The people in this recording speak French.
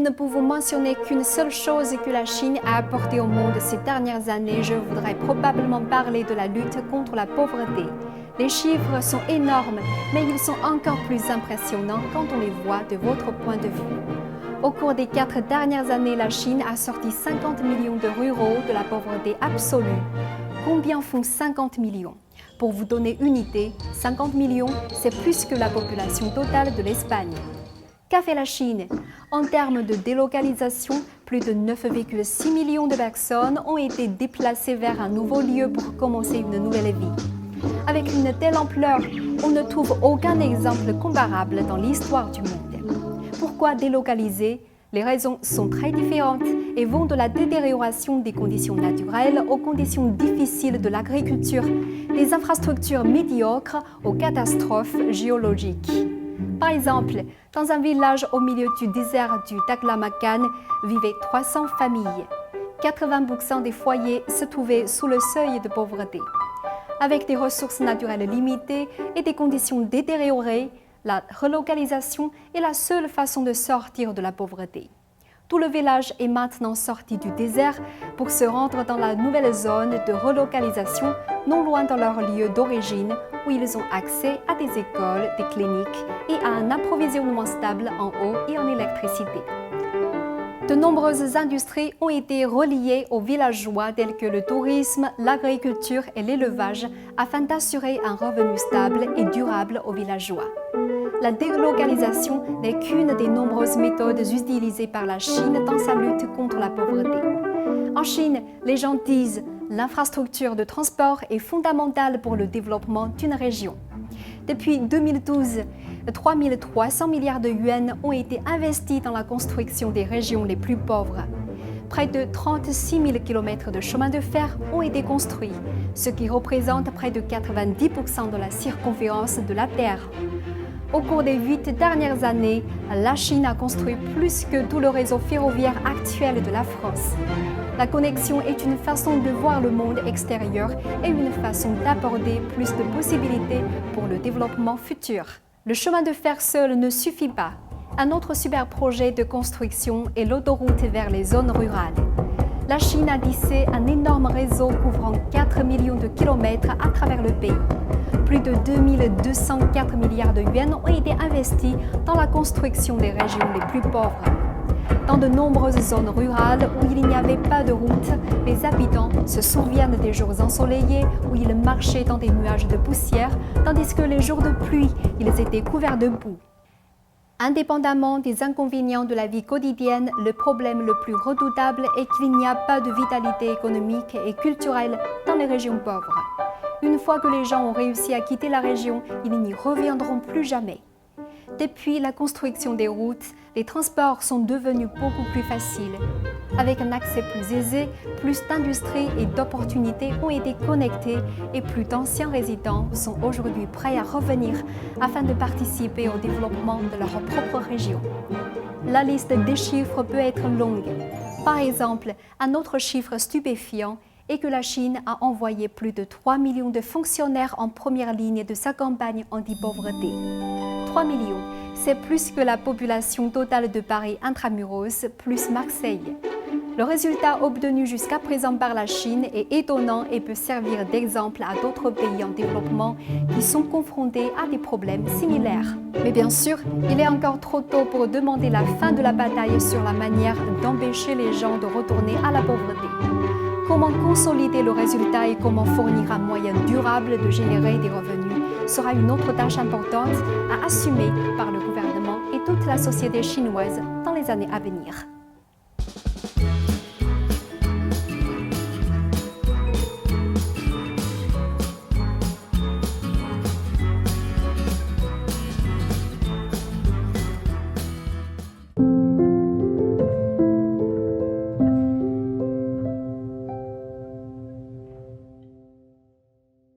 ne pouvons mentionner qu'une seule chose que la Chine a apportée au monde ces dernières années, je voudrais probablement parler de la lutte contre la pauvreté. Les chiffres sont énormes, mais ils sont encore plus impressionnants quand on les voit de votre point de vue. Au cours des 4 dernières années, la Chine a sorti 50 millions de ruraux de la pauvreté absolue. Combien font 50 millions? Pour vous donner une idée, 50 millions, c'est plus que la population totale de l'Espagne. Qu'a fait la Chine? En termes de délocalisation, plus de 9,6 millions de personnes ont été déplacées vers un nouveau lieu pour commencer une nouvelle vie. Avec une telle ampleur, on ne trouve aucun exemple comparable dans l'histoire du monde. Pourquoi délocaliser? Les raisons sont très différentes et vont de la détérioration des conditions naturelles aux conditions difficiles de l'agriculture, des infrastructures médiocres aux catastrophes géologiques. Par exemple, dans un village au milieu du désert du Taklamakan vivaient 300 familles. 80% des foyers se trouvaient sous le seuil de pauvreté. Avec des ressources naturelles limitées et des conditions détériorées, la relocalisation est la seule façon de sortir de la pauvreté. Tout le village est maintenant sorti du désert pour se rendre dans la nouvelle zone de relocalisation, non loin de leur lieu d'origine, où ils ont accès à des écoles, des cliniques et à un approvisionnement stable en eau et en électricité. De nombreuses industries ont été reliées aux villageois tels que le tourisme, l'agriculture et l'élevage afin d'assurer un revenu stable et durable aux villageois. La délocalisation n'est qu'une des nombreuses méthodes utilisées par la Chine dans sa lutte contre la pauvreté. En Chine, les gens disent « l'infrastructure de transport est fondamentale pour le développement d'une région ». Depuis 2012, 3 300 milliards de yuans ont été investis dans la construction des régions les plus pauvres. Près de 36 000 km de chemins de fer ont été construits, ce qui représente près de 90% de la circonférence de la Terre. Au cours des 8 dernières années, la Chine a construit plus que tout le réseau ferroviaire actuel de la France. La connexion est une façon de voir le monde extérieur et une façon d'aborder plus de possibilités pour le développement futur. Le chemin de fer seul ne suffit pas. Un autre super projet de construction est l'autoroute vers les zones rurales. La Chine a tissé un énorme réseau couvrant 4 millions de kilomètres à travers le pays. Plus de 2204 milliards de yuans ont été investis dans la construction des régions les plus pauvres. Dans de nombreuses zones rurales où il n'y avait pas de route, les habitants se souviennent des jours ensoleillés où ils marchaient dans des nuages de poussière, tandis que les jours de pluie, ils étaient couverts de boue. Indépendamment des inconvénients de la vie quotidienne, le problème le plus redoutable est qu'il n'y a pas de vitalité économique et culturelle dans les régions pauvres. Une fois que les gens ont réussi à quitter la région, ils n'y reviendront plus jamais. Depuis la construction des routes, les transports sont devenus beaucoup plus faciles. Avec un accès plus aisé, plus d'industries et d'opportunités ont été connectées et plus d'anciens résidents sont aujourd'hui prêts à revenir afin de participer au développement de leur propre région. La liste des chiffres peut être longue. Par exemple, un autre chiffre stupéfiant est que la Chine a envoyé plus de 3 millions de fonctionnaires en première ligne de sa campagne anti-pauvreté. 3 millions, c'est plus que la population totale de Paris intramuros plus Marseille. Le résultat obtenu jusqu'à présent par la Chine est étonnant et peut servir d'exemple à d'autres pays en développement qui sont confrontés à des problèmes similaires. Mais bien sûr, il est encore trop tôt pour demander la fin de la bataille sur la manière d'empêcher les gens de retourner à la pauvreté. Comment consolider le résultat et comment fournir un moyen durable de générer des revenus sera une autre tâche importante à assumer par le gouvernement et toute la société chinoise dans les années à venir.